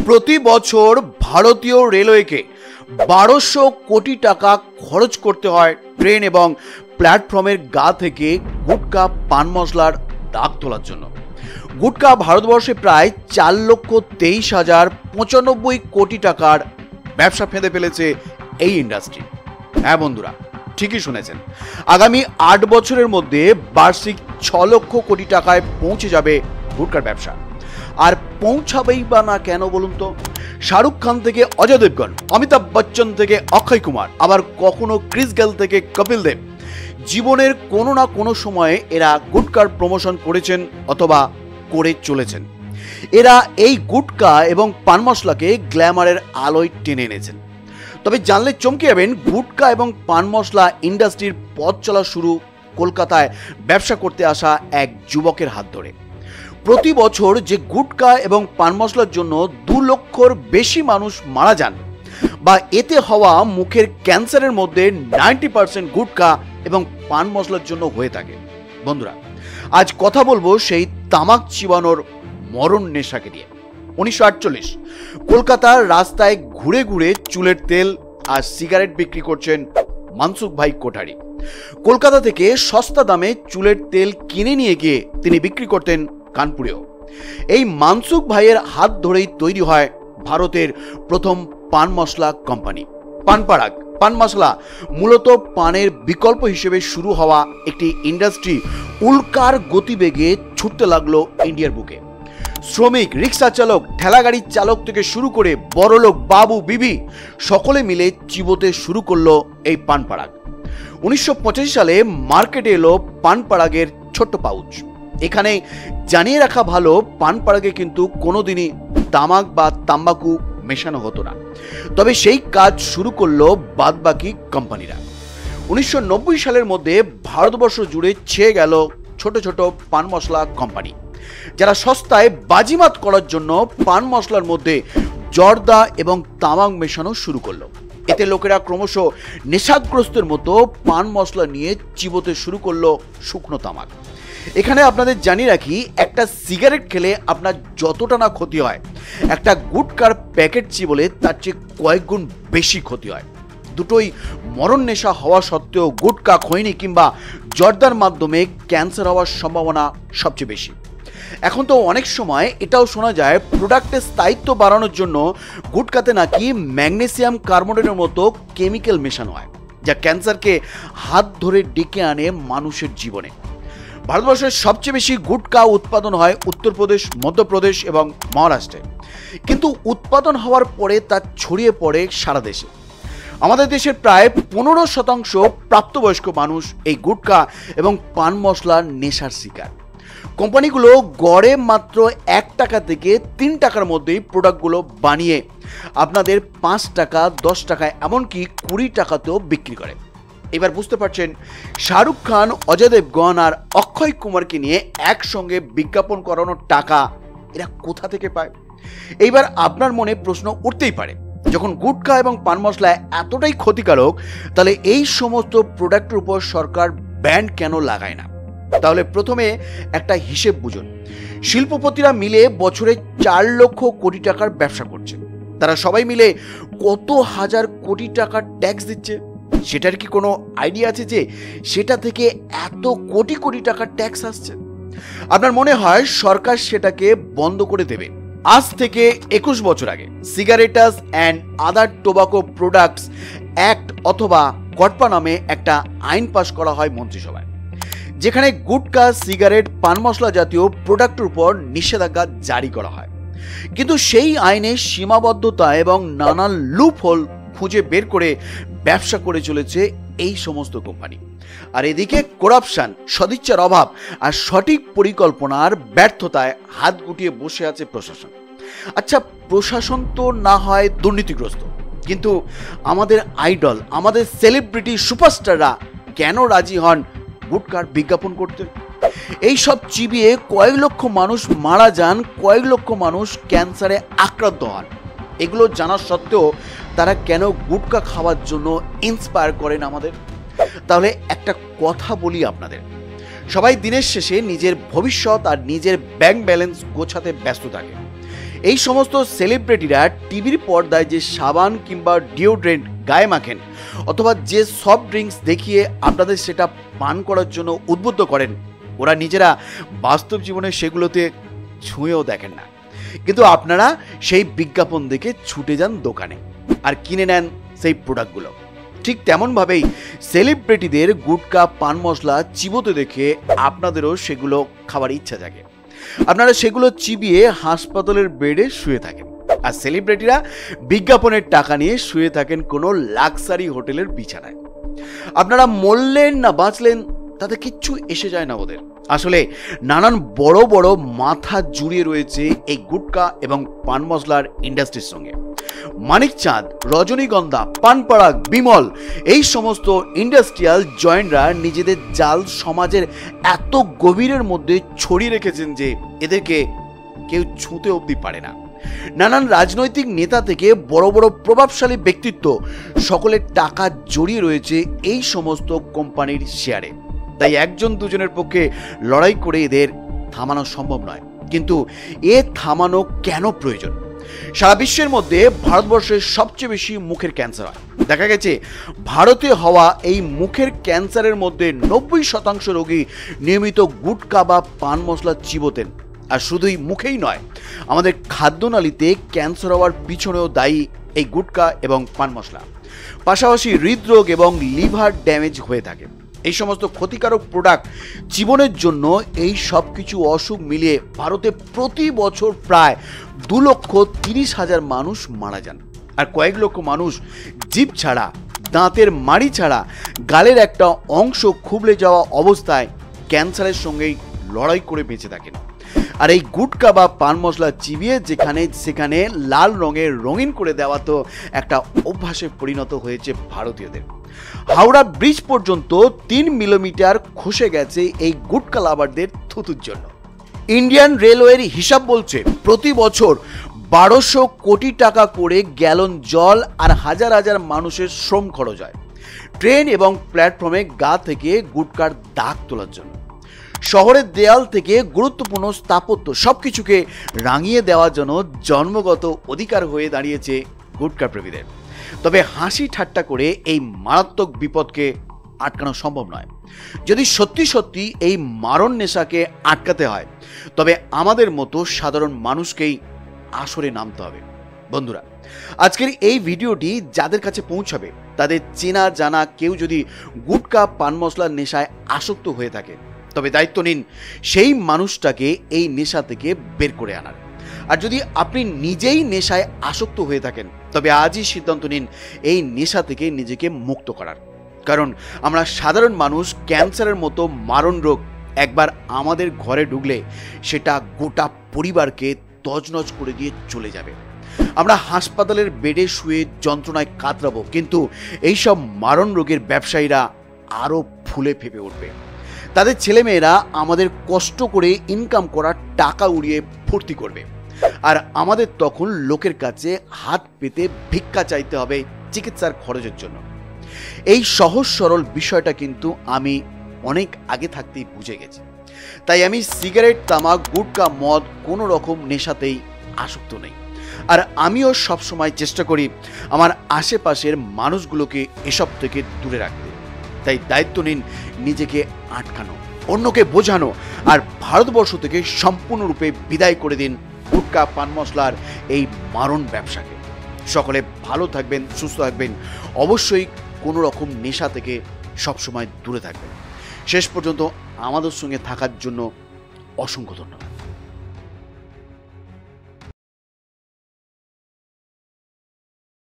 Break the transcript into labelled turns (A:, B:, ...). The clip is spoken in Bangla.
A: প্রতি বছর ভারতীয় রেলওয়েকে 1200 কোটি টাকা খরচ করতে হয় ট্রেন এবং প্ল্যাটফর্মের গা থেকে গুটকা পান মশলার দাগ তোলার জন্য। গুটকা ভারতবর্ষে প্রায় 4,23,095 কোটি টাকার ব্যবসা ফেঁদে ফেলেছে এই ইন্ডাস্ট্রি। হ্যাঁ বন্ধুরা, ঠিকই শুনেছেন, আগামী 8 বছরের মধ্যে বার্ষিক 6 লক্ষ কোটি টাকায় পৌঁছে যাবে গুটকার ব্যবসা। আর পৌঁছাবেই বা না কেন বলুন তো? শাহরুখ খান থেকে অজয় দেবগন, অমিতাভ বচ্চন থেকে অক্ষয় কুমার, আবার কখনো ক্রিস গেল থেকে কপিল দেব, জীবনের কোনো না কোনো সময়ে এরা গুটকার প্রমোশন করেছেন অথবা করে চলেছেন। এরা এই গুটকা এবং পান মশলাকে গ্ল্যামারের আলোয় টেনে এনেছেন। তবে জানলে চমকে যাবেন, গুটকা এবং পান মশলা ইন্ডাস্ট্রির পথ চলা শুরু কলকাতায় ব্যবসা করতে আসা এক যুবকের হাত ধরে। প্রতি বছর যে গুটকা এবং পান মশলার জন্য 2 লক্ষর বেশি মানুষ মারা যান, বা এতে হওয়া মুখের ক্যান্সারের মধ্যে 90% গুটকা এবং পান মশলার জন্য হয়ে থাকে। বন্ধুরা, আজ কথা বলবো সেই তামাক চিবানোর মরণ নেশাকে নিয়ে। 1948 কলকাতার রাস্তায় ঘুরে ঘুরে চুলের তেল আর সিগারেট বিক্রি করছেন মানসুখ ভাই কোঠারি। কলকাতা থেকে সস্তা দামে চুলের তেল কিনে নিয়ে গিয়ে তিনি বিক্রি করতেন কানপুরেও। এই মানসুখ ভাইয়ের হাত ধরেই তৈরি হয় ভারতের প্রথম পান মশলা কোম্পানি পানপারাগ। পান মশলা মূলত পানের বিকল্প হিসেবে শুরু হওয়া একটি ইন্ডাস্ট্রি উল্কার গতিবেগে ছুটতে লাগলো ইন্ডিয়ার বুকে। শ্রমিক, রিক্সা চালক, ঠেলাগাড়ির চালক থেকে শুরু করে বড়লোক, বাবু, বিবি সকলে মিলে চিবোতে শুরু করলো এই পানপারাগ। 1985 সালে মার্কেটে এলো পানপারাগের ছোট্ট পাউচ। এখানে জানিয়ে রাখা ভালো, পানপারাগে কিন্তু কোনোদিনই তামাক বা তাম্বাকু মেশানো হতো না। তবে সেই কাজ শুরু করলো বাদবাকি কোম্পানিরা। 1990 সালের মধ্যে ভারতবর্ষ জুড়ে ছেয়ে গেল ছোট ছোট পান মশলা কোম্পানি, যারা সস্তায় বাজিমাত করার জন্য পান মশলার মধ্যে জর্দা এবং তামাক মেশানো শুরু করলো। এতে লোকেরা ক্রমশ নেশাগ্রস্তের মতো পান মশলা নিয়ে চিবোতে শুরু করলো শুকনো তামাক। এখানে আপনাদের জানিয়ে রাখি, একটা সিগারেট খেলে আপনার যতটা না ক্ষতি হয়, একটা গুটকার প্যাকেট চিবোলে তার চেয়ে কয়েক গুণ বেশি ক্ষতি হয়। দুটোই মরণ নেশা হওয়া সত্ত্বেও গুটকা, খৈনি কিংবা জর্দার মাধ্যমে ক্যান্সার হওয়ার সম্ভাবনা সবচেয়ে বেশি। এখন তো অনেক সময় এটাও শোনা যায়, প্রোডাক্টের স্থায়িত্ব বাড়ানোর জন্য গুটকাতে নাকি ম্যাগনেসিয়াম কার্বনেটের মতো কেমিক্যাল মেশানো হয়, যা ক্যান্সারকে হাত ধরে ডেকে আনে মানুষের জীবনে। ভারতবর্ষের সবচেয়ে বেশি গুটকা উৎপাদন হয় উত্তরপ্রদেশ, মধ্যপ্রদেশ এবং মহারাষ্ট্রে। কিন্তু উৎপাদন হওয়ার পরে তা ছড়িয়ে পড়ে সারা দেশে। আমাদের দেশের প্রায় 15% প্রাপ্তবয়স্ক মানুষ এই গুটকা এবং পান মশলার নেশার শিকার। কোম্পানিগুলো গড়ে মাত্র 1 টাকা থেকে 3 টাকার মধ্যেই প্রোডাক্টগুলো বানিয়ে আপনাদের 5 টাকা, 10 টাকা, এমনকি 20 টাকাতেও বিক্রি করে। এবার বুঝতে পারছেন, শাহরুখ খান, অজয় দেবগন আর অক্ষয় কুমারকে নিয়ে একসঙ্গে বিজ্ঞাপন করানোর টাকা এরা কোথা থেকে পায়? এইবার আপনার মনে প্রশ্ন উঠতেই পারে, যখন গুটকা এবং পান মশলা এতটাই ক্ষতিকারক, তাহলে এই সমস্ত প্রোডাক্টের উপর সরকার ব্যান কেন লাগায় না? তাহলে প্রথমে একটা হিসেব বুঝুন। শিল্পপতিরা মিলে বছরে 4 লক্ষ কোটি টাকার ব্যবসা করছে। তারা সবাই মিলে কত হাজার কোটি টাকার ট্যাক্স দিচ্ছে? সেটার কি কোনো আইডিয়া আছে যে সেটা থেকে এত কোটি কোটি টাকার ট্যাক্স আসছে? আপনার মনে হয় সরকার সেটাকে বন্ধ করে দেবে? আজ থেকে 21 বছর আগে cigarettes and other tobacco products act অথবা কটপা নামে একটা আইন পাশ করা হয় মন্ত্রিসভায়, যেখানে গুটকা, সিগারেট, পান মশলা জাতীয় প্রোডাক্টের উপর নিষেধাজ্ঞা জারি করা হয়। কিন্তু সেই আইনের সীমাবদ্ধতা এবং নানান লুপহোল খুঁজে বের করে ব্যবসা করে চলেছে এই সমস্ত কোম্পানি। আর এদিকে করাপশন, সদিচ্ছার অভাব আর সঠিক পরিকল্পনার ব্যর্থতায় হাত গুটিয়ে বসে আছে প্রশাসন। আচ্ছা, প্রশাসন তো না হয় দুর্নীতিগ্রস্ত, কিন্তু আমাদের আইডল, আমাদের সেলিব্রিটি সুপারস্টাররা কেন রাজি হন গুটকার বিজ্ঞাপন করতে? এই সব চিবিয়ে কয়েক লক্ষ মানুষ মারা যান, কয়েক লক্ষ মানুষ ক্যান্সারে আক্রান্ত হন। এগুলো জানা সত্ত্বেও তারা কেন গুটকা খাওয়ার জন্য ইন্সপায়ার করেন আমাদের? তাহলে একটা কথা বলি আপনাদের, সবাই দিনের শেষে নিজের ভবিষ্যৎ আর নিজের ব্যাংক ব্যালেন্স গোছাতে ব্যস্ত থাকে। এই সমস্ত সেলিব্রিটিরা টিভির পর্দায় যে সাবান কিংবা ডিওড্রেন্ট গায়ে মাখেন অথবা যে সফট ড্রিঙ্কস দেখিয়ে আপনাদের সেটা পান করার জন্য উদ্বুদ্ধ করেন, ওরা নিজেরা বাস্তব জীবনে সেগুলোতে ছুঁয়েও দেখেন না, কিন্তু আপনারা সেই বিজ্ঞাপন দেখে ছুটে যান দোকানে আর কিনে নেন সেই প্রোডাক্টগুলো। ঠিক তেমনভাবেই সেলিব্রিটিদের গুটকা পান মশলা চিবোতে দেখে আপনাদেরও সেগুলো খাবার ইচ্ছা জাগে। আপনারা সেগুলো চিবিয়ে হাসপাতালের বেডে শুয়ে থাকেন, আর সেলিব্রিটিরা বিজ্ঞাপনের টাকা নিয়ে শুয়ে থাকেন কোনো লাক্সারি হোটেলের বিছানায়। আপনারা মরলেন না বাঁচলেন তাতে কিচ্ছু এসে যায় না ওদের। আসলে নানান বড় বড় মাথা জুড়িয়ে রয়েছে এই গুটকা এবং পান মশলার ইন্ডাস্ট্রির সঙ্গে। মানিকচাঁদ, রজনীগন্ধা, পানপাড়া, বিমল, এই সমস্ত ইন্ডাস্ট্রিয়াল জয়েন্টরা নিজেদের জাল সমাজের এত গভীরের মধ্যে ছড়িয়ে রেখেছেন যে এদেরকে কেউ ছুঁতে অবধি পারে না। নানান রাজনৈতিক নেতা থেকে বড় বড় প্রভাবশালী ব্যক্তিত্ব সকলের টাকা জড়িয়ে রয়েছে এই সমস্ত কোম্পানির শেয়ারে। তাই একজন দুজনের পক্ষে লড়াই করে এদের থামানো সম্ভব নয়। কিন্তু এ থামানো কেন প্রয়োজন? সারা বিশ্বের মধ্যে ভারতবর্ষের সবচেয়ে বেশি মুখের ক্যান্সার হয়। দেখা গেছে ভারতে হওয়া এই মুখের ক্যান্সারের মধ্যে 90% রোগী নিয়মিত গুটকা বা পান মশলা চিবোতেন। আর শুধুই মুখেই নয়, আমাদের খাদ্যনালীতে ক্যান্সার হওয়ার পিছনেও দায়ী এই গুটকা এবং পান মশলা। পাশাপাশি হৃদরোগ এবং লিভার ড্যামেজ হয়ে থাকে। এই সমস্ত ক্ষতিকারক প্রোডাক্ট জীবনের জন্য এই সব কিছু অসুখ মিলিয়ে ভারতে প্রতি বছর প্রায় 2,30,000 মানুষ মারা যান, আর কয়েক লক্ষ মানুষ জিভ ছাড়া, দাঁতের মাড়ি ছাড়া, গালের একটা অংশ খুবলে যাওয়া অবস্থায় ক্যান্সারের সঙ্গেই লড়াই করে বেঁচে থাকেন। আর এই গুটকা বা পান মশলা চিবিয়ে যেখানে সেখানে লাল রঙের রঙিন করে দেওয়া তো একটা অভ্যাসে পরিণত হয়েছে ভারতীয়দের। হাওড়া ব্রিজ পর্যন্ত 3 মিলিমিটার খসে গেছে এই গুটকা লাভারদের থুতুর জন্য। ইন্ডিয়ান রেলওয়ের হিসাব বলছে প্রতি বছর 1200 কোটি টাকা করে গ্যালন জল আর হাজার হাজার মানুষের শ্রম খরচ হয় ট্রেন এবং প্ল্যাটফর্মে গা থেকে গুটকার দাগ তোলার জন্য। শহরের দেয়াল থেকে গুরুত্বপূর্ণ স্থাপত্য সবকিছুকে রাঙিয়ে দেওয়ার জন্য জন্মগত অধিকার হয়ে দাঁড়িয়েছে গুটকা প্রেমীদের। তবে হাসি ঠাট্টা করে এই মারাত্মক বিপদকে আটকানো সম্ভব নয়। যদি সত্যি সত্যি এই মারণ নেশাকে আটকাতে হয় তবে আমাদের মতো সাধারণ মানুষকেই আসরে নামতে হবে। বন্ধুরা, আজকের এই ভিডিওটি যাদের কাছে পৌঁছাবে তাদের চেনা জানা কেউ যদি গুটকা পান মশলার নেশায় আসক্ত হয়ে থাকে তবে দায়িত্ব নিন সেই মানুষটাকে এই নেশা থেকে বের করে আনার। আর যদি আপনি নিজেই নেশায় আসক্ত হয়ে থাকেন তবে আজই সিদ্ধান্ত নিন এই নেশা থেকে নিজেকে মুক্ত করার। কারণ আমরা সাধারণ মানুষ ক্যান্সারের মতো মারণ রোগ একবার আমাদের ঘরে ঢুকলে সেটা গোটা পরিবারকে তছনছ করে দিয়ে চলে যাবে। আমরা হাসপাতালের বেডে শুয়ে যন্ত্রণায় কাতরাবো, কিন্তু এইসব মারণ রোগের ব্যবসায়ীরা আরও ফুলে ফেপে উঠবে। তাদের ছেলেমেয়েরা আমাদের কষ্ট করে ইনকাম করা টাকা উড়িয়ে ফুর্তি করবে, আর আমাদের তখন লোকের কাছে হাত পেতে ভিক্ষা চাইতে হবে চিকিৎসার খরচের জন্য। এই সহজ সরল বিষয়টা কিন্তু আমি অনেক আগে থাকতেই বুঝে গেছি। তাই আমি সিগারেট, তামাক, গুটকা, মদ কোনো রকম নেশাতেই আসক্ত নেই। আর আমিও সবসময় চেষ্টা করি আমার আশেপাশের মানুষগুলোকে এসব থেকে দূরে রাখতে। তাই দায়িত্ব নিন নিজেকে আটকানো, অন্যকে বোঝানো, আর ভারতবর্ষ থেকে সম্পূর্ণরূপে বিদায় করে দিন গুটকা পান মশলার এই মারণ ব্যবসাকে। সকলে ভালো থাকবেন, সুস্থ থাকবেন, অবশ্যই কোনো রকম নেশা থেকে সবসময় দূরে থাকবেন। শেষ পর্যন্ত আমাদের সঙ্গে থাকার জন্য অসংখ্য ধন্যবাদ।